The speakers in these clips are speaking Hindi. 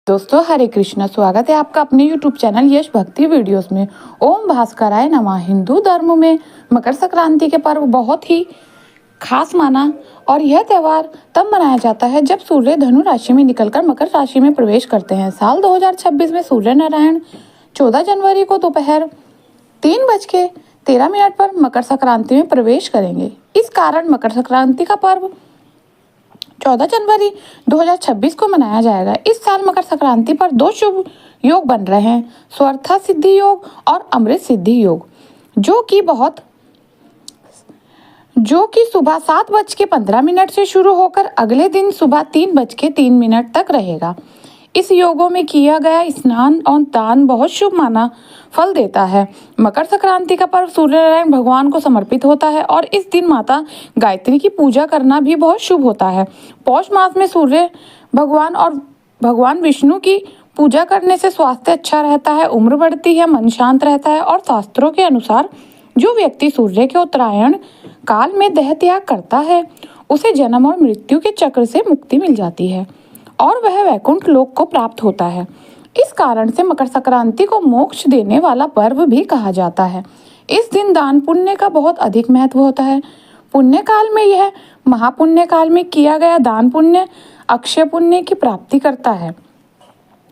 दोस्तों हरे कृष्णा, स्वागत है आपका अपने YouTube चैनल यश भक्ति वीडियोस में। ओम भास्कराय नमः। हिंदू धर्म में मकर संक्रांति के पर्व बहुत ही खास माना और यह त्यौहार तब मनाया जाता है जब सूर्य धनु राशि में निकलकर मकर राशि में प्रवेश करते हैं। साल 2026 में सूर्य नारायण 14 जनवरी को दोपहर 3:13 पर मकर संक्रांति में प्रवेश करेंगे। इस कारण मकर संक्रांति का पर्व 14 जनवरी 2026 को मनाया जाएगा। इस साल मकर संक्रांति पर दो शुभ योग बन रहे हैं, स्वर्था सिद्धि योग और अमृत सिद्धि योग, जो कि सुबह 7:15 से शुरू होकर अगले दिन सुबह 3:03 तक रहेगा। इस योगों में किया गया स्नान और दान बहुत शुभ माना फल देता है। मकर संक्रांति का पर्व सूर्य नारायण भगवान को समर्पित होता है और इस दिन माता गायत्री की पूजा करना भी बहुत शुभ होता है। पौष मास में सूर्य भगवान और भगवान विष्णु की पूजा करने से स्वास्थ्य अच्छा रहता है, उम्र बढ़ती है, मन शांत रहता है और शास्त्रों के अनुसार जो व्यक्ति सूर्य के उत्तरायण काल में देह त्याग करता है उसे जन्म और मृत्यु के चक्र से मुक्ति मिल जाती है और वह वैकुंठ लोक को प्राप्त होता है। इस कारण से मकर संक्रांति को मोक्ष देने वाला पर्व भी कहा जाता है। इस दिन दान पुण्य का बहुत अधिक महत्व होता है। पुण्य काल में यह महापुण्य काल में किया गया दान पुण्य अक्षय पुण्य की प्राप्ति करता है।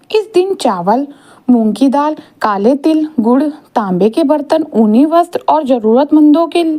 इस दिन चावल, मूंग की दाल, काले तिल, गुड़, तांबे के बर्तन, ऊनी वस्त्र और जरूरतमंदों के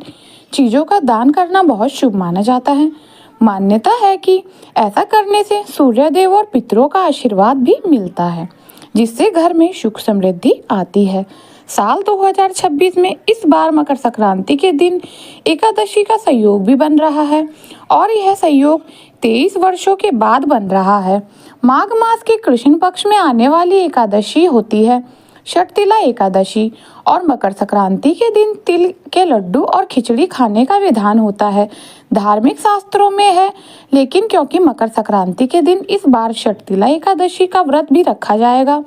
चीजों का दान करना बहुत शुभ माना जाता है। मान्यता है कि ऐसा करने से सूर्यदेव और पितरों का आशीर्वाद भी मिलता है, जिससे घर में सुख समृद्धि आती है। साल 2026 में इस बार मकर संक्रांति के दिन एकादशी का संयोग भी बन रहा है और यह संयोग 23 वर्षों के बाद बन रहा है। माघ मास के कृष्ण पक्ष में आने वाली एकादशी होती है षटतिला एकादशी और मकर संक्रांति के दिन तिल के लड्डू और खिचड़ी खाने का विधान होता है। धार्मिक शास्त्रों में है, लेकिन क्योंकि मकर संक्रांति के दिन इस बार षटतिला एकादशी का व्रत भी रखा जाएगा,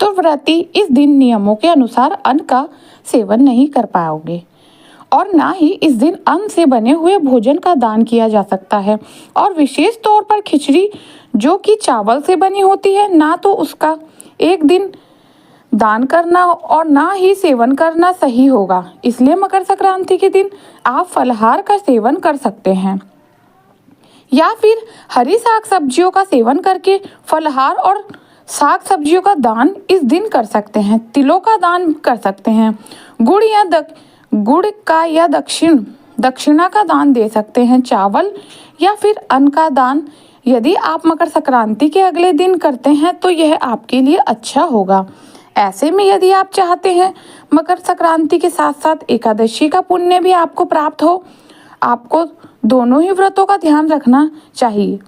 तो व्रती इस दिन नियमों के अनुसार अन्न का सेवन नहीं कर पाओगे और ना ही इस दिन अन्न से बने हुए भोजन का दान किया जा सकता है। और विशेष तौर पर खिचड़ी जो कि चावल से बनी होती है, ना तो उसका एक दिन दान करना और ना ही सेवन करना सही होगा। इसलिए मकर संक्रांति के दिन आप फलाहार का सेवन कर सकते हैं या फिर हरी साग सब्जियों का सेवन करके फलाहार और साग सब्जियों का दान इस दिन कर सकते हैं। तिलों का दान कर सकते हैं। गुड़ का या दक्षिणा का दान दे सकते हैं। चावल या फिर अन्न का दान यदि आप मकर संक्रांति के अगले दिन करते हैं तो यह आपके लिए अच्छा होगा। ऐसे में यदि आप चाहते हैं मकर संक्रांति के साथ साथ एकादशी का पुण्य भी आपको प्राप्त हो, आपको दोनों ही व्रतों का ध्यान रखना चाहिए।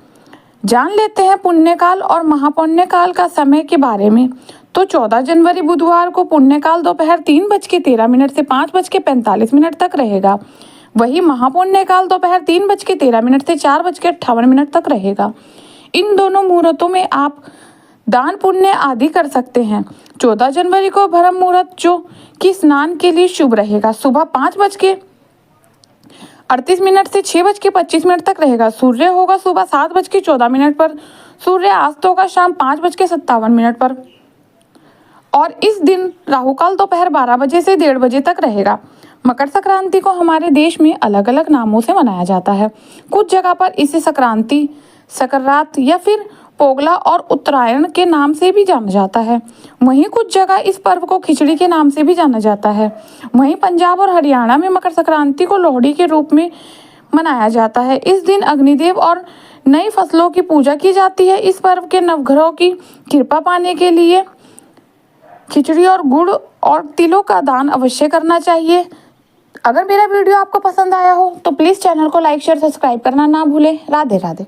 जान लेते हैं पुण्यकाल और महापुण्यकाल का समय के बारे में। तो 14 जनवरी बुधवार को पुण्यकाल दोपहर 3:13 से 5:45 तक रहेगा। वही महापुण्यकाल दोपहर 3:13 से 4:58 तक रहेगा। इन दोनों मुहूर्तों में आप दान पुण्य आदि कर सकते हैं। 14 जनवरी को ब्रह्म मुहूर्त जो कि स्नान के लिए शुभ रहेगा, सुबह 5:38 से 6:25 तक रहेगा। सूर्य होगा सुबह 7:14 पर, सूर्य अस्त होगा शाम 5:57 पर और इस दिन राहुकाल दोपहर 12 बजे से 1:30 बजे तक रहेगा। मकर संक्रांति को हमारे देश में अलग अलग नामों से मनाया जाता है। कुछ जगह पर इसे संक्रांति, सकरात या फिर पोगला और उत्तरायण के नाम से भी जाना जाता है। वहीं कुछ जगह इस पर्व को खिचड़ी के नाम से भी जाना जाता है। वहीं पंजाब और हरियाणा में मकर संक्रांति को लोहड़ी के रूप में मनाया जाता है। इस दिन अग्निदेव और नई फसलों की पूजा की जाती है। इस पर्व के नवग्रहों की कृपा पाने के लिए खिचड़ी और गुड़ और तिलों का दान अवश्य करना चाहिए। अगर मेरा वीडियो आपको पसंद आया हो तो प्लीज़ चैनल को लाइक शेयर सब्सक्राइब करना ना भूलें। राधे राधे।